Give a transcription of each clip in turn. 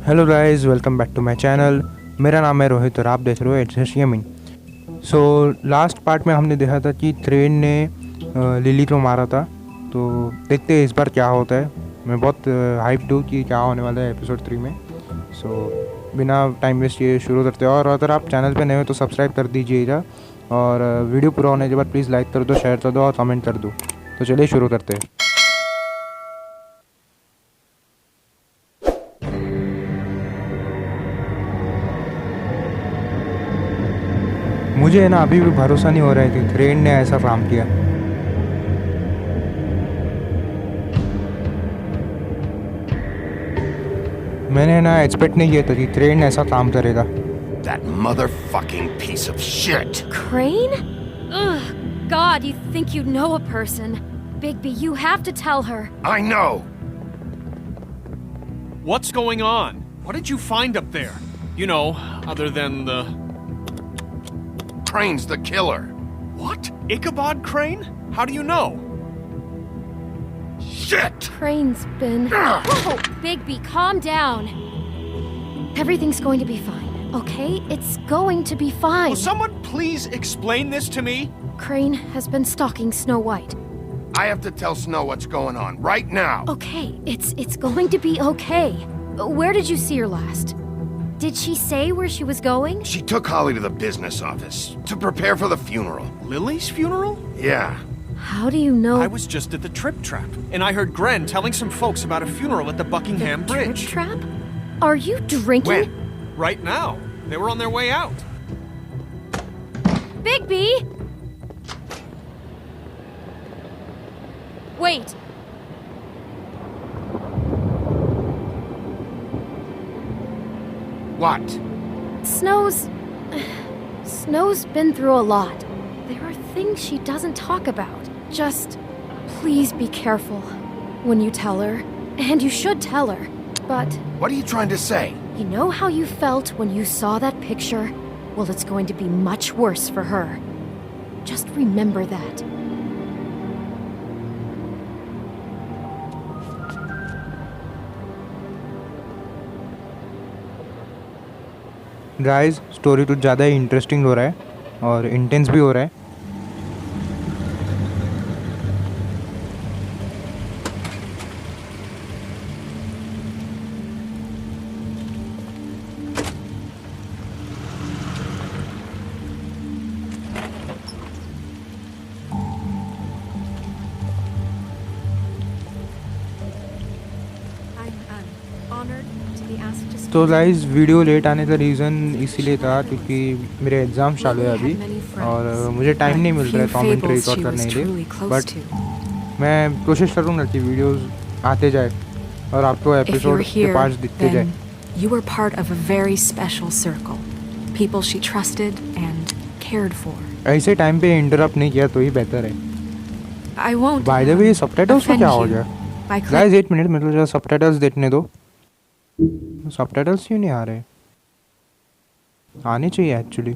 Hello guys, welcome back to my channel. मेरा नाम है रोहित और आप देख रहे हो इट्स यमीन। सो लास्ट पार्ट में हमने देखा था कि थ्रेन ने लिली को मारा था। तो देखते हैं इस बार क्या होता है। मैं बहुत हाइप्ड हूँ कि क्या होने वाला है एपिसोड 3 में। सो बिना टाइम वेस्ट किए शुरू करते हैं। और अगर आप चैनल पे नए हो तो सब्सक्राइब कर दीजिएगा और वीडियो पूरा होने के बाद प्लीज़ लाइक कर दो, शेयर कर दो और कमेंट कर दो। तो चलिए शुरू करते हैं। मुझे है ना अभी भी भरोसा नहीं हो रहा है कि थ्रेन ने ऐसा काम किया। मैंने ना एक्सपेक्ट नहीं किया था कि थ्रेन ऐसा काम करेगा। That motherfucking piece of shit! Crane? Ugh, God, you think you know a person. Bigby, you have to tell her. I know! What's going on? What did you find up there? You know, other than the... Crane's the killer. What? Ichabod Crane? How do you know? Shit! Crane's been... Whoa! Bigby, calm down. Everything's going to be fine, okay? It's going to be fine. Will someone please explain this to me? Crane has been stalking Snow White. I have to tell Snow what's going on right now. Okay, it's going to be okay. Where did you see her last? Did she say where she was going? She took Holly to the business office to prepare for the funeral. Lily's funeral? Yeah. How do you know? I was just at the Trip Trap, and I heard Gren telling some folks about a funeral at the Buckingham Bridge. Trip trap? Are you drinking? When? Right now. They were on their way out. Bigby! Wait. What? Snow's been through a lot. There are things she doesn't talk about. Just please be careful when you tell her. And you should tell her. But What are you trying to say? you know how you felt when you saw that picture? Well, it's going to be much worse for her. Just remember that. Guys, story कुछ ज़्यादा ही interesting हो रहा है और intense भी हो रहा है। I'm honored to be asked to तो गाइस, वीडियो लेट आने का रीज़न इसीलिए था क्योंकि मेरे एग्ज़ाम चालू है अभी और मुझे टाइम नहीं मिल रहा है कमेंट्री रिकॉर्ड करने के लिए। बट मैं कोशिश करूँगा कि वीडियोस आते जाए और आपको If you're एपिसोड के here, पास दिखते जाए। then you were part of a very special circle. People she trusted and cared for. ऐसे टाइम पे इंटरप्ट नहीं किया तो ही बेहतर है। I won't by the way, subtitles को क्या हो offend गया? you by गाइस 8 मिनट, मेरे को जरा सबटाइटल्स देखने दो। सबटाइटल्स क्यों नहीं आ रहे? आने चाहिए एक्चुअली।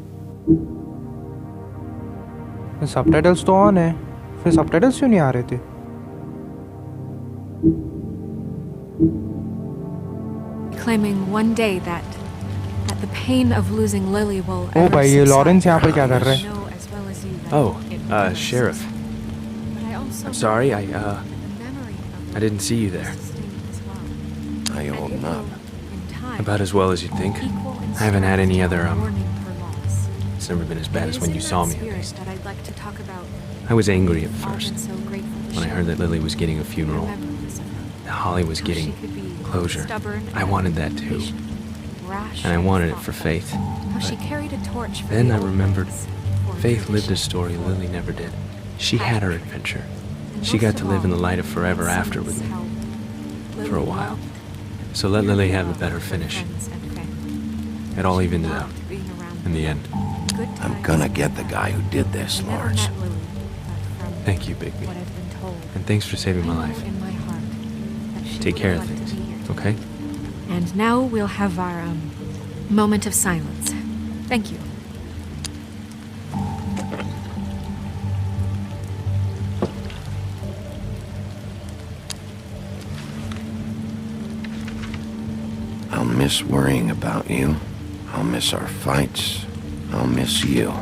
सबटाइटल्स तो ऑन है, फिर सबटाइटल्स क्यों नहीं आ रहे थे? claiming one day that the pain of losing Lily will O ever भाई, ये subside. लॉरेंस यहाँ पर क्या कर रहा है? I know as well as you that Oh, it never Sheriff. ceases. But I also I'm sorry, know the memory of I didn't see you there. this stain as well. How you And holding it will, up? in time, About as well as you'd think. equal in I haven't had any strength other, to a warning for loss. It's never been as bad It as is when in you that saw me, at spirit least. that I'd like to talk about. I was angry at We've all first, been so grateful that when I she heard that Lily was getting a funeral, memories of her. that Holly was How getting she could be closure. stubborn I and wanted that too, patient, rash and I wanted it thoughtful. for Faith. How she But carried a torch for then the I old remembered ways, for Faith lived a tradition. story Lily never did. She had her adventure. And She most got to of live in the all, light of forever after with me, how for a Lily while. loved So let Lily have a love better her finish. friends and family. It all She evens out loved being around in the them. end. Good I'm times. gonna get the guy who did this, I never Lawrence. met Lily, but from Thank you, Bigby. what I've been told, And thanks for saving my I know life. in my heart that she Take would care of like to things, be here. okay? And now we'll have our moment of silence. Thank you. I'll miss miss worrying about you. I'll miss our fights. I'll miss you.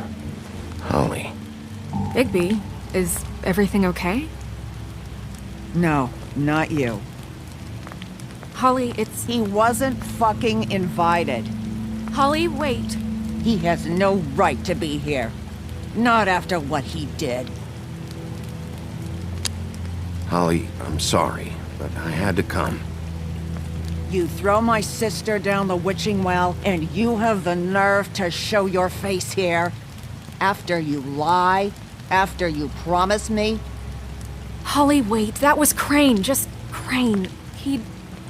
Holly. Bigby, is everything okay? No, not you. Holly, it's... He wasn't fucking invited. Holly, wait. He has no right to be here. Not after what he did. Holly, I'm sorry, but I had to come. You throw my sister down the witching well, and you have the nerve to show your face here? After you lie? After you promise me? Holly, wait. That was Crane. Just Crane. He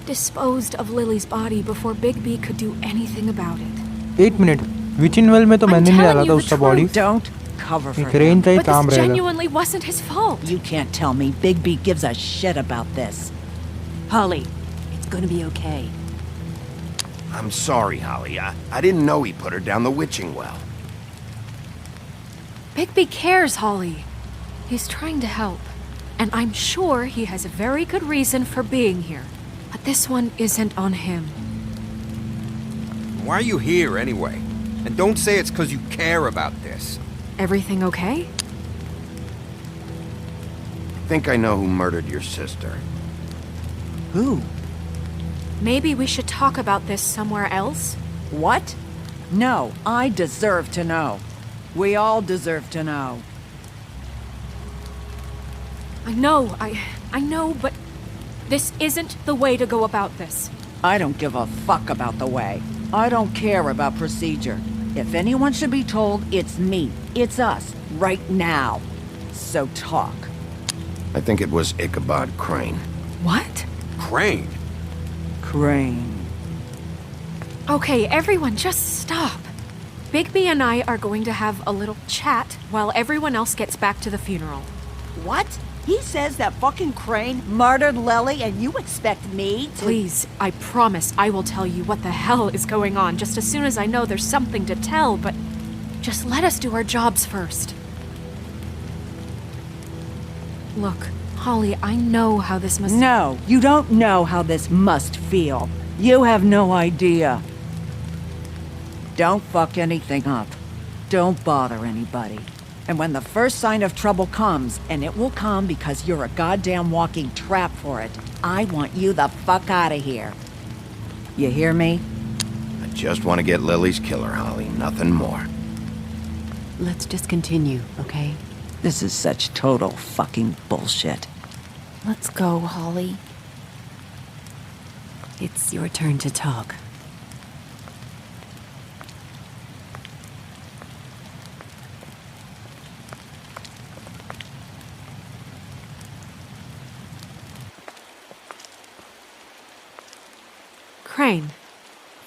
disposed of Lily's body before Bigby could do anything about it. 8 minute within well में तो मैंने नहीं डाला था उसका body Don't cover for crane him. चाहिए But काम this रहेगा genuinely wasn't his fault. You can't tell me Bigby gives a shit about this. Holly, it's gonna be okay. I'm sorry, Holly. I didn't know he put her down the witching well. Bigby cares, Holly. He's trying to help. And I'm sure he has a very good reason for being here. But this one isn't on him. Why are you here, anyway? And don't say it's because you care about this. Everything okay? I think I know who murdered your sister. Who? Maybe we should talk about this somewhere else? What? No, I deserve to know. We all deserve to know. I know, but this isn't the way to go about this. I don't give a fuck about the way. I don't care about procedure. If anyone should be told, it's me. It's us. Right now. So talk. I think it was Ichabod Crane. What? Crane? Crane. Okay, everyone, just stop. Bigby and I are going to have a little chat while everyone else gets back to the funeral. What? He says that fucking Crane murdered Lily and you expect me to— Please, I promise I will tell you what the hell is going on just as soon as I know there's something to tell, but just let us do our jobs first. Look, Holly, I know how this must— No, you don't know how this must feel. You have no idea. Don't fuck anything up. Don't bother anybody. And when the first sign of trouble comes, and it will come because you're a goddamn walking trap for it, I want you the fuck out of here. You hear me? I just want to get Lily's killer, Holly. Nothing more. Let's just continue, okay? This is such total fucking bullshit. Let's go, Holly. It's your turn to talk. Crane,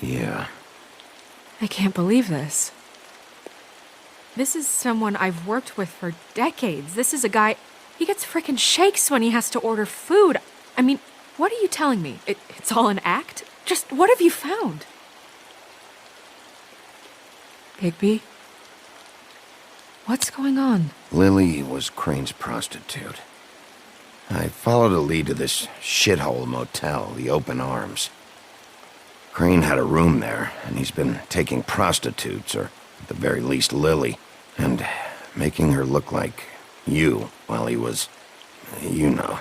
Yeah. I can't believe this. This is someone I've worked with for decades. This is a guy, he gets frickin' shakes when he has to order food. I mean, what are you telling me? It's all an act? Just what have you found? Bigby? What's going on? Lily was Crane's prostitute. I followed a lead to this shithole motel, the Open Arms. Crane had a room there, and he's been taking prostitutes, or at the very least Lily, and making her look like you while he was, you know.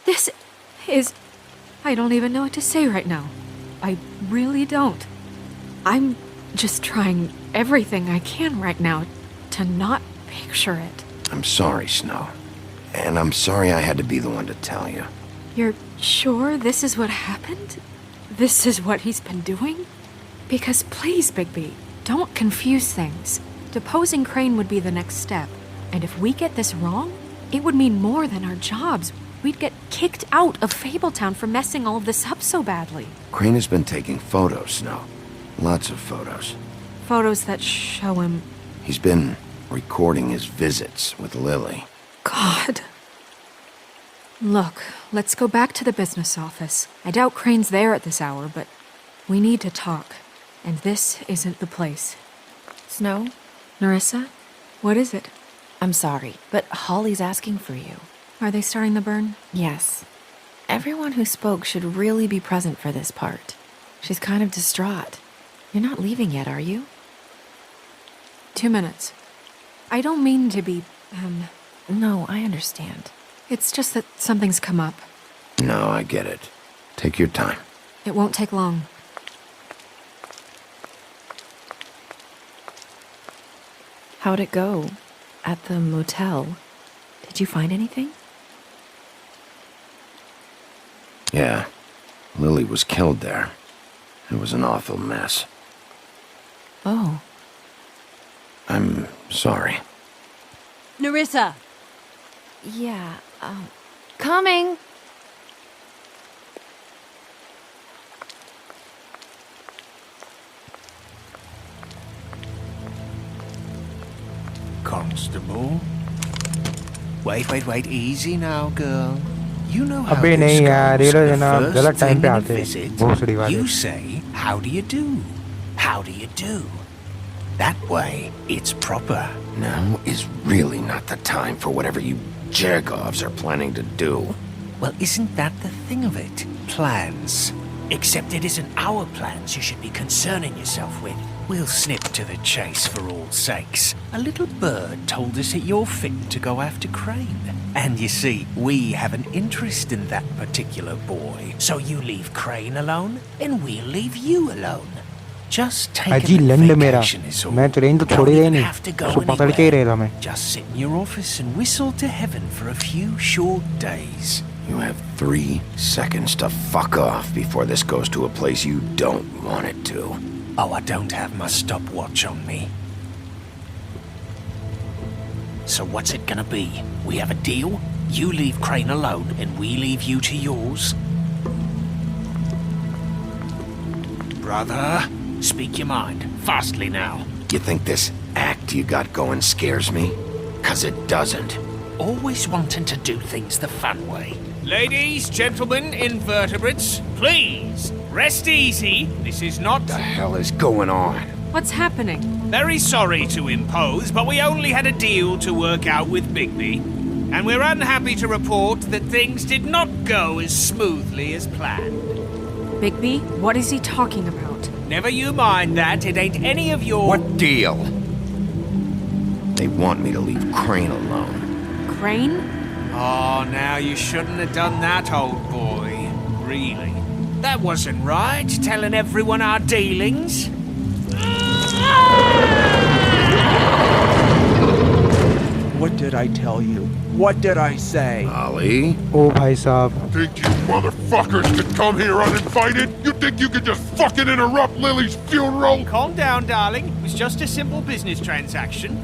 This is... I don't even know what to say right now. I really don't. I'm just trying everything I can right now to not picture it. I'm sorry, Snow. And I'm sorry I had to be the one to tell you. You're sure this is what happened? This is what he's been doing? Because please, Bigby, don't confuse things. Deposing Crane would be the next step. And if we get this wrong, it would mean more than our jobs. We'd get kicked out of Fabletown for messing all of this up so badly. Crane has been taking photos, Snow. Lots of photos. Photos that show him... He's been recording his visits with Lily. God. Look, let's go back to the business office. I doubt Crane's there at this hour, but we need to talk. And this isn't the place. Snow? Nerissa? What is it? I'm sorry, but Holly's asking for you. Are they starting the burn? Yes. Everyone who spoke should really be present for this part. She's kind of distraught. You're not leaving yet, are you? 2 minutes. I don't mean to be, No, I understand. It's just that something's come up. No, I get it. Take your time. It won't take long. How'd it go? At the motel? Did you find anything? Yeah. Lily was killed there. It was an awful mess. Oh. I'm sorry. Nerissa! Yeah, coming! Constable? Wait, easy now, girl. You know how अबे this नहीं यार, ये goes. लोग The जनाब first गलत time thing पे in a आते हैं visit, भोसड़ी वाले। you say, how do you do? How do you do? That way, it's proper. Now is really not the time for whatever you Jergovs are planning to do. Well, isn't that the thing of it? Plans. Except it isn't our plans you should be concerning yourself with. We'll snip to the chase for all sakes. A little bird told us that you're fit to go after Crane. And you see, we have an interest in that particular boy. So you leave Crane alone, and we'll leave you alone. Just take अजी a लंड मेरा vacation is all. मैं train तो Don't छोड़ी even नहीं have to go उसको पकड़ के ही anywhere. रहेगा मैं Just sit in your office and whistle to heaven for a few short days. You have 3 seconds to fuck off before this goes to a place you don't want it to. Oh, I don't have my stopwatch on me. So what's it gonna be? We have a deal? You leave Crane alone, and we leave you to yours? Brother, speak your mind. Fastly now. You think this act you got going scares me? 'Cause it doesn't. Always wanting to do things the fun way. Ladies, gentlemen, invertebrates, please, rest easy. This is not... What the hell is going on? What's happening? Very sorry to impose, but we only had a deal to work out with Bigby. And we're unhappy to report that things did not go as smoothly as planned. Bigby, what is he talking about? Never you mind that, it ain't any of your... What deal? They want me to leave Crane alone. Crane? Oh, now you shouldn't have done that, old boy. Really. That wasn't right, telling everyone our dealings. What did I tell you? What did I say? Ali? ओ भाई साहब Think you motherfuckers could come here uninvited? You think you could just fucking interrupt Lily's funeral? Calm down, darling. It was just a simple business transaction.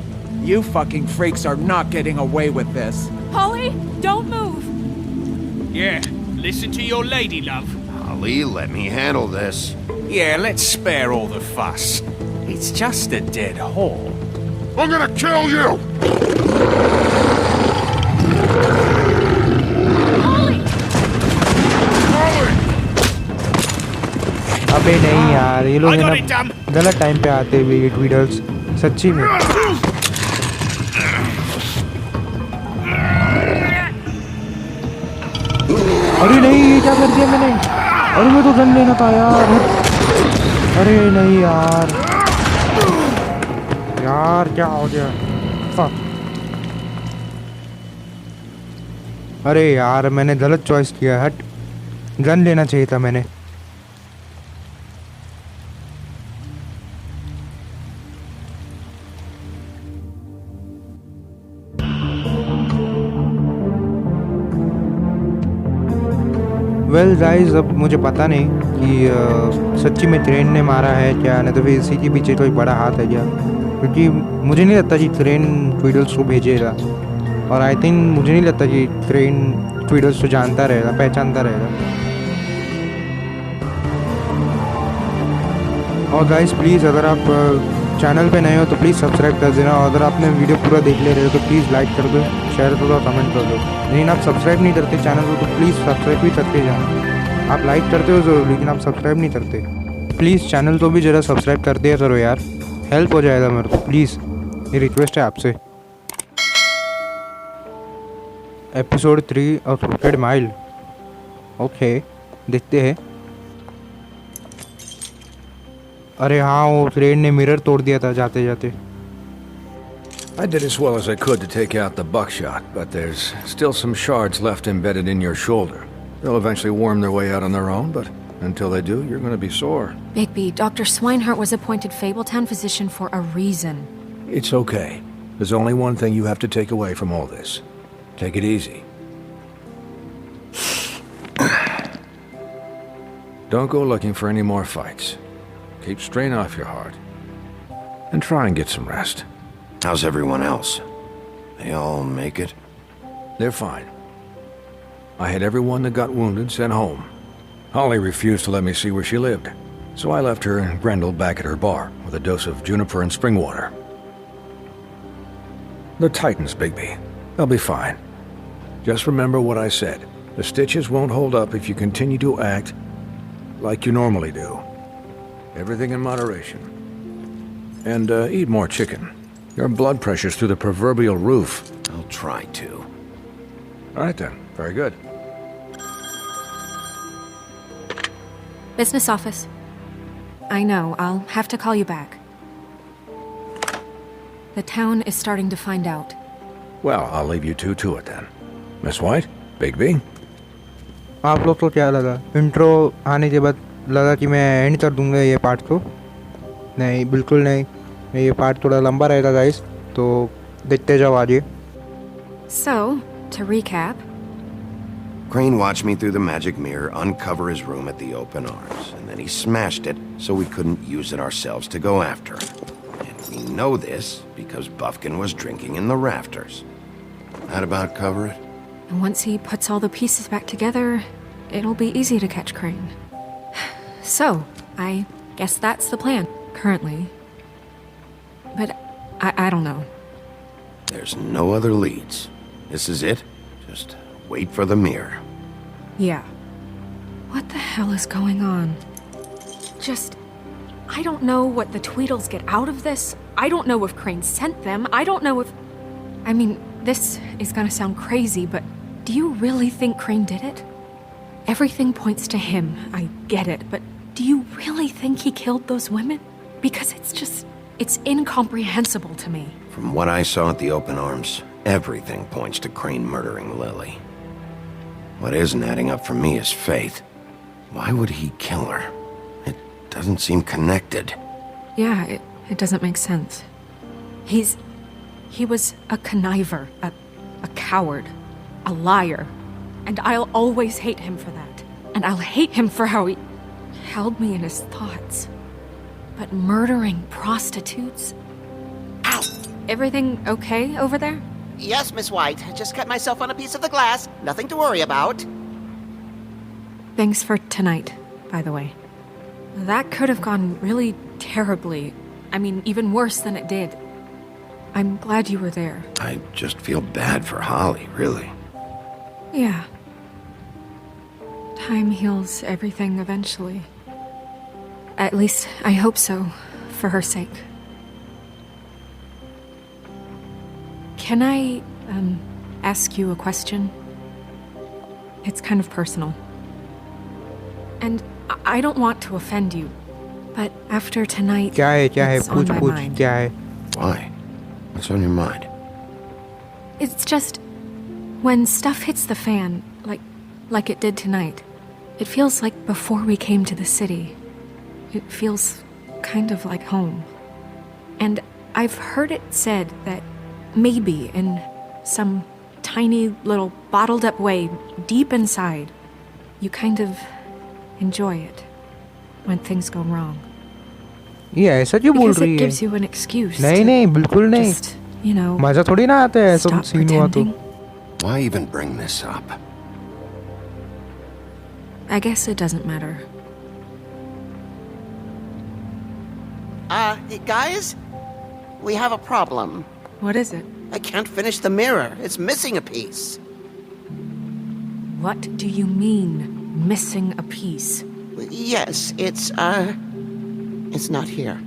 You fucking freaks are not getting away with this. Polly, don't move! Yeah, listen to your lady, love. Ali, let me handle this. Yeah, let's spare all the fuss. It's just a dead hole. I'm gonna kill you! Polly! अबे नहीं यार ये लोग I है got ना it, damn. गलत time पे आते हुए ये ट्वीडल्स सच्ची में अरे नहीं ये क्या कर दिया मैंने अरे मैं तो गन लेना था यार अरे नहीं यार यार क्या हो गया फक अरे यार मैंने गलत चॉइस किया हट गन लेना चाहिए था मैंने वेल गाइस अब मुझे पता नहीं कि सच्ची में ट्रेन ने मारा है क्या नहीं तो फिर इसी के पीछे कोई बड़ा हाथ है क्या क्योंकि मुझे नहीं लगता कि ट्रेन ट्वीडल्स को भेजेगा और आई थिंक मुझे नहीं लगता कि ट्रेन ट्वीडल्स को जानता रहेगा पहचानता रहेगा और गाइस प्लीज़ अगर आप चैनल पे नए हो तो प्लीज़ सब्सक्राइब कर देना और अगर आपने वीडियो पूरा देख ले रहे हो तो प्लीज़ लाइक कर दो शेयर कर दो और कमेंट कर दो लेकिन आप सब्सक्राइब नहीं करते चैनल को तो प्लीज़ सब्सक्राइब भी करके जाना आप लाइक करते हो ज़रूर लेकिन आप सब्सक्राइब नहीं करते प्लीज़ चैनल को भी ज़रा सब्सक्राइब कर दिया करो यार हेल्प हो जाएगा मेरे को प्लीज़ ये रिक्वेस्ट है आपसे episode 3 of rocket mile okay देखते हैं अरे हाँ, वो क्रेन ने मिरर तोड़ दिया था जाते जाते. I did as well as I could to take out the buckshot, but there's still some shards left embedded in your shoulder. They'll eventually worm their way out on their own, but until they do, you're going to be sore. Bigby, Dr. Swinehart was appointed Fabletown physician for a reason. It's okay. There's only one thing you have to take away from all this. Take it easy. Don't go looking for any more fights. Keep strain off your heart. And try and get some rest. How's everyone else? They all make it? They're fine. I had everyone that got wounded sent home. Holly refused to let me see where she lived, so I left her and Grendel back at her bar with a dose of juniper and spring water. The Titans, Bigby. They'll be fine. Just remember what I said. The stitches won't hold up if you continue to act like you normally do. Everything in moderation. And eat more chicken. Your blood pressure's through the proverbial roof. I'll try to. All right then. Very good. Business office. I know, I'll have to call you back. The town is starting to find out. Well, I'll leave you two to it then. Miss White, Bigby. आप लोग को क्या लगा? Intro आने के बाद लगा कि मैं एंड कर दूंगा ये पार्ट को. नहीं, बिल्कुल नहीं. ये पार्ट थोड़ा लंबा रहेगा गाइस, तो देखते जाओ आगे. So, to recap, Crane watched me through the magic mirror uncover his room at the open arms, and then he smashed it so we couldn't use it ourselves to go after him. And we know this because Buffkin was drinking in the rafters. That about cover it? and once he puts all the pieces back together, it'll be easy to catch Crane. So, I guess that's the plan, currently. But I don't know. There's no other leads. This is it. Just wait for the mirror. Yeah. What the hell is going on? I don't know what the Tweedles get out of this. I don't know if Crane sent them. I don't know if... I mean, this is gonna sound crazy, but do you really think Crane did it? Everything points to him, I get it, but do you really think he killed those women? Because it's incomprehensible to me. From what I saw at the open arms, everything points to Crane murdering Lily. What isn't adding up for me is Faith. Why would he kill her? It doesn't seem connected. Yeah, it doesn't make sense. He was a conniver, a coward, a liar. And I'll always hate him for that. And I'll hate him for how he held me in his thoughts. But murdering prostitutes? Ow! Everything okay over there? Yes, Miss White. Just cut myself on a piece of the glass. Nothing to worry about. Thanks for tonight, by the way. That could have gone really terribly. I mean, even worse than it did. I'm glad you were there. I just feel bad for Holly, really. Yeah. Time heals everything eventually. At least, I hope so, for her sake. Can I, ask you a question? It's kind of personal. And I don't want to offend you, but after tonight, क्या है it's on my पूछ mind. क्या है? Why? What's on your mind? It's just, when stuff hits the fan, like it did tonight, it feels like before we came to the city. It feels kind of like home. And I've heard it said that maybe in some tiny little bottled up way deep inside, you kind of enjoy it when things go wrong. ये ऐसा क्यों बोल Because रही it है? gives you an excuse नहीं to नहीं बिल्कुल नहीं. just, you know, मजा थोड़ी ना आता है ऐसा stop सीन हुआ तो. pretending. Why even bring this up? I guess it doesn't matter. Guys? We have a problem. What is it? I can't finish the mirror. It's missing a piece. What do you mean, missing a piece? Yes, it's not here.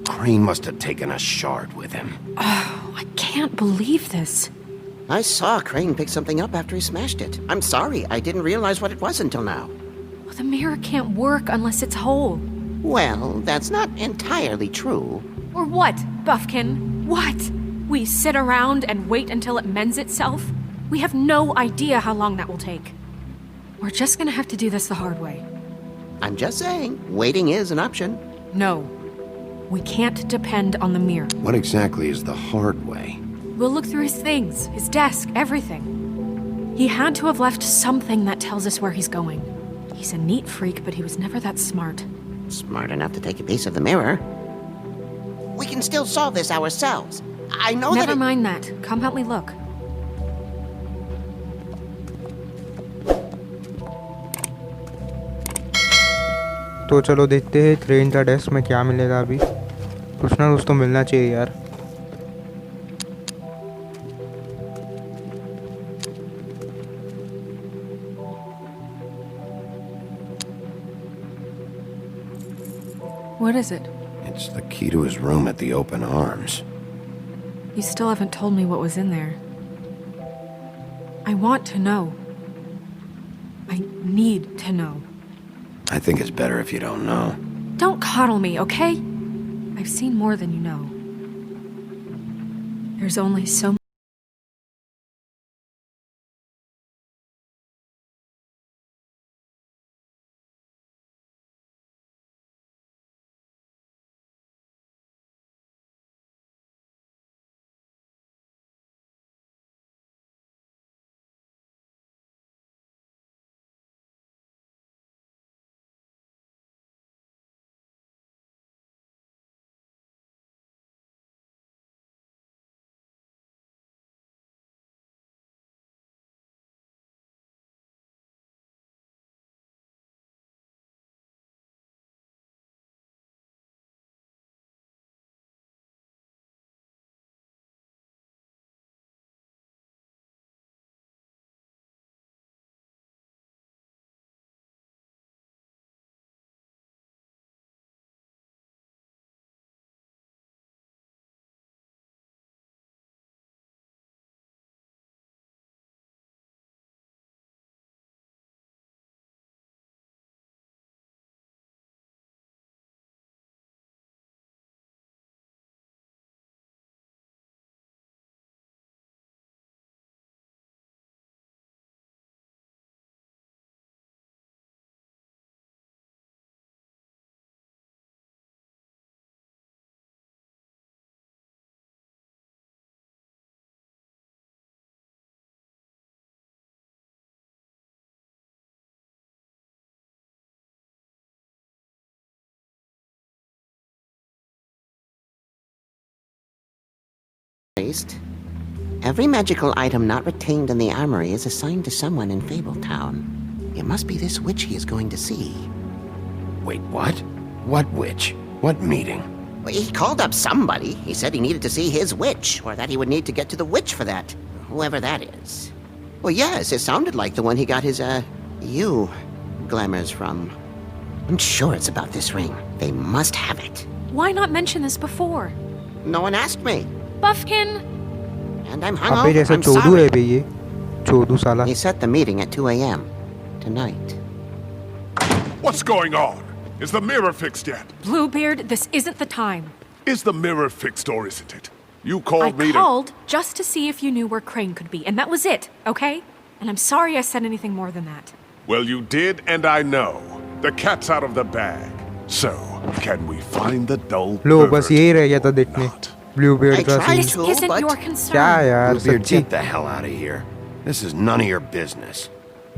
Crane must have taken a shard with him. Oh, I can't believe this. I saw Crane pick something up after he smashed it. I'm sorry, I didn't realize what it was until now. Well, the mirror can't work unless it's whole. Well, that's not entirely true. Or what, Buffkin? What? We sit around and wait until it mends itself? We have no idea how long that will take. We're just gonna have to do this the hard way. I'm just saying, waiting is an option. No. We can't depend on the mirror. What exactly is the hard way? We'll look through his things, his desk, everything. He had to have left something that tells us where he's going. He's a neat freak, but he was never that smart. Smart enough to take a piece of the mirror. We can still solve this ourselves. I know Never that mind that. Come help me look. तो चलो देखते हैं crane का desk में क्या मिलेगा अभी। कुछ ना कुछ तो मिलना चाहिए यार। What is it? It's the key to his room at the Open Arms. You still haven't told me what was in there. I want to know. I need to know. I think it's better if you don't know. Don't coddle me, okay? I've seen more than you know. There's only so much. Every magical item not retained in the armory is assigned to someone in Fabletown. It must be this witch he is going to see. Wait, what? What witch? What meeting? Well, he called up somebody. He said he needed to see his witch, or that he would need to get to the witch for that. Whoever that is. Well, yes, it sounded like the one he got his, glamours from. I'm sure it's about this ring. They must have it. Why not mention this before? No one asked me. Buffkin! And I'm अबे hungover. जैसा I'm चोदू है sorry. बे ये चोदू साला। He set the meeting at 2 a.m. tonight. What's going on? Is the mirror fixed yet? Bluebeard, this isn't the time. Is the mirror fixed or isn't it? You called me I called just to see if you knew where Crane could be, and that was it, okay? And I'm sorry I said anything more than that. Well, you did, and I know. The cat's out of the bag. So, can we find the dull low pervert? बस यही रह गया था देखने Bluebeard का tried scene. to, Isn't but your concern? क्या यार Bluebeard, सच्ची। get the hell out of here. This is none of your business.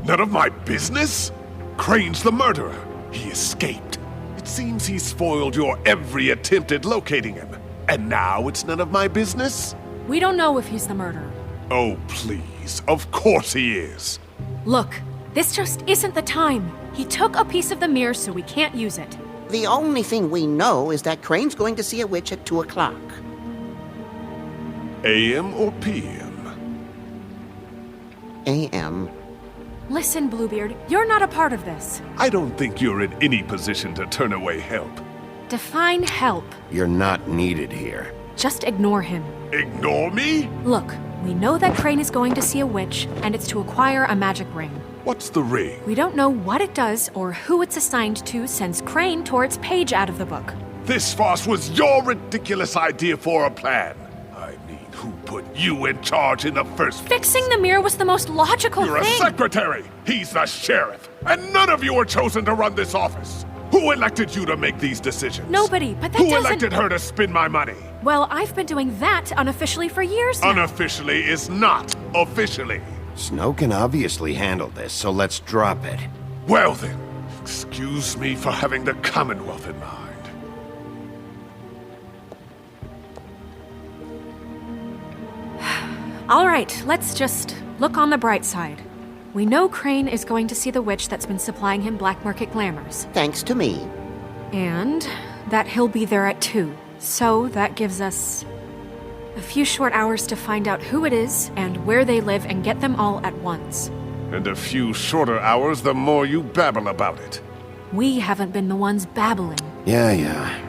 None of my business? Crane's the murderer. He escaped. It seems he spoiled your every attempt at locating him. And now it's none of my business? We don't know if he's the murderer. Oh, please. Of course he is. Look, this just isn't the time. He took a piece of the mirror, so we can't use it. The only thing we know is that Crane's going to see a witch at 2 o'clock. AM or PM? A.M. Listen, Bluebeard, you're not a part of this. I don't think you're in any position to turn away help. Define help. You're not needed here. Just ignore him. Ignore me? Look, we know that Crane is going to see a witch, and it's to acquire a magic ring. What's the ring? We don't know what it does or who it's assigned to since Crane tore its page out of the book. This farce was your ridiculous idea for a plan. I mean, who put you in charge in the first place? Fixing the mirror was the most logical You're thing. a secretary. He's the sheriff. And none of you were chosen to run this office. Who elected you to make these decisions? Nobody, but that Who doesn't... elected her to spend my money? Well, I've been doing that unofficially for years now. Unofficially is not officially. Snow can obviously handle this, so let's drop it. Well then, excuse me for having the Commonwealth in mind. All right, let's just look on the bright side. We know Crane is going to see the witch that's been supplying him black market glamours. Thanks to me. And that he'll be there at 2. So that gives us a few short hours to find out who it is and where they live and get them all at once. And a few shorter hours the more you babble about it. We haven't been the ones babbling. Yeah.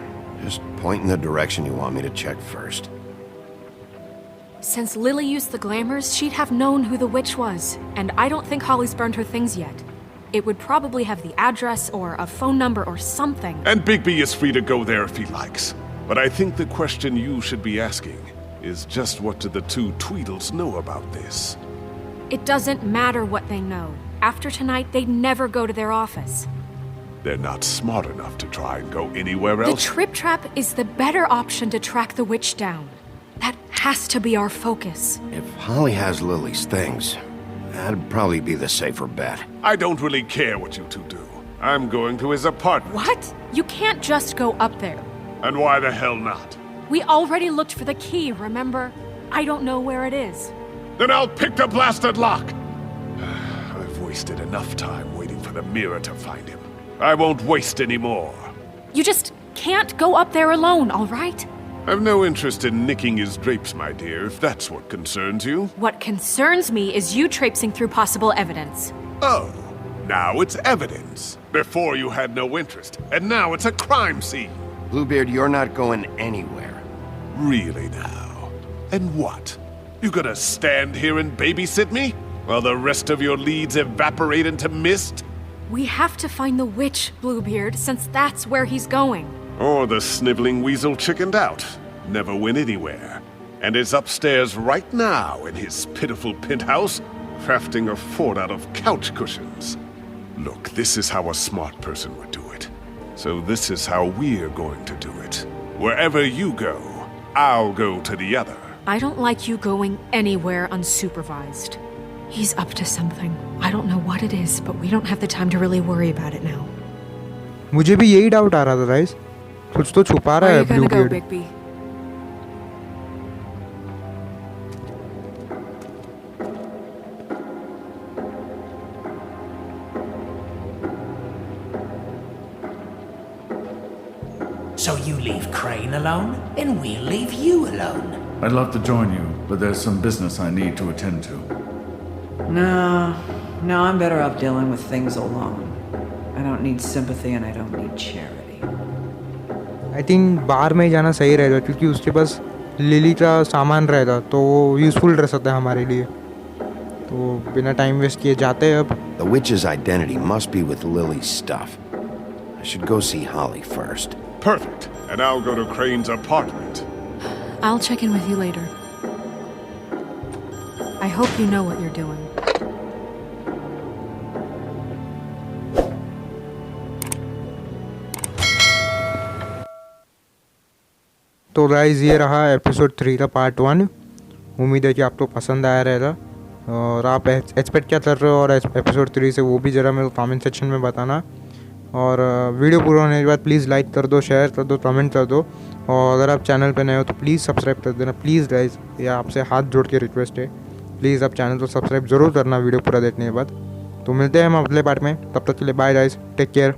Just point in the direction you want me to check first. Since Lily used the glamours, she'd have known who the witch was. And I don't think Holly's burned her things yet. It would probably have the address or a phone number or something. And Bigby is free to go there if he likes. But I think the question you should be asking is just what do the two Tweedles know about this? It doesn't matter what they know. After tonight, they'd never go to their office. They're not smart enough to try and go anywhere The else. Trip Trap is the better option to track the witch down. That has to be our focus. If Holly has Lily's things, that'd probably be the safer bet. I don't really care what you two do. I'm going to his apartment. What? You can't just go up there. And why the hell not? We already looked for the key, remember? I don't know where it is. Then I'll pick the blasted lock! I've wasted enough time waiting for the mirror to find him. I won't waste any more. You just can't go up there alone, all right? I've no interest in nicking his drapes, my dear, if that's what concerns you. What concerns me is you traipsing through possible evidence. Oh, now it's evidence. Before you had no interest, and now it's a crime scene. Bluebeard, you're not going anywhere. Really now? And what? You gonna stand here and babysit me? While the rest of your leads evaporate into mist? We have to find the witch, Bluebeard, since that's where he's going. Or the sniveling weasel chickened out, never went anywhere, and is upstairs right now in his pitiful penthouse, crafting a fort out of couch cushions. Look, this is how a smart person would do it. So this is how we're going to do it. Wherever you go, I'll go to the other. I don't like you going anywhere unsupervised. He's up to something. I don't know what it is, but we don't have the time to really worry about it now. मुझे भी यही doubt आ रहा था guys कुछ तो छुपा रहा Where है are you gonna go, Bluebeard Bigby? So you leave Crane alone, and we'll leave you alone. I'd love to join you, but there's some business I need to attend to. No, I'm better off dealing with things alone. I don't need sympathy and I don't need charity. I think बाहर में ही जाना सही रहेगा क्योंकि उसके पास lily का सामान रहेगा तो वो यूज़फुल रह सकता है हमारे लिए तो बिना टाइम वेस्ट किए जाते हैं अब The witch's identity must be with Lily's stuff. I should go see Holly first. Perfect. And I'll go to Crane's apartment. I'll check in with you later. I hope you know what you're doing. तो guys ये रहा episode 3 का part 1 उम्मीद है कि आपको पसंद आया रहेगा और आप एक्सपेक्ट क्या कर रहे हो और एपिसोड 3 से वो भी ज़रा मेरे को कमेंट सेक्शन में बताना और वीडियो पूरा होने के बाद प्लीज़ लाइक कर दो शेयर कर दो कमेंट कर दो और अगर आप चैनल पे नए हो तो प्लीज़ सब्सक्राइब कर देना प्लीज़ गाइस ये आपसे हाथ जोड़ के रिक्वेस्ट है प्लीज़ आप चैनल को सब्सक्राइब ज़रूर करना वीडियो पूरा देखने के बाद तो मिलते हैं हम अगले पार्ट में तब तक के लिए बाय गाइस टेक केयर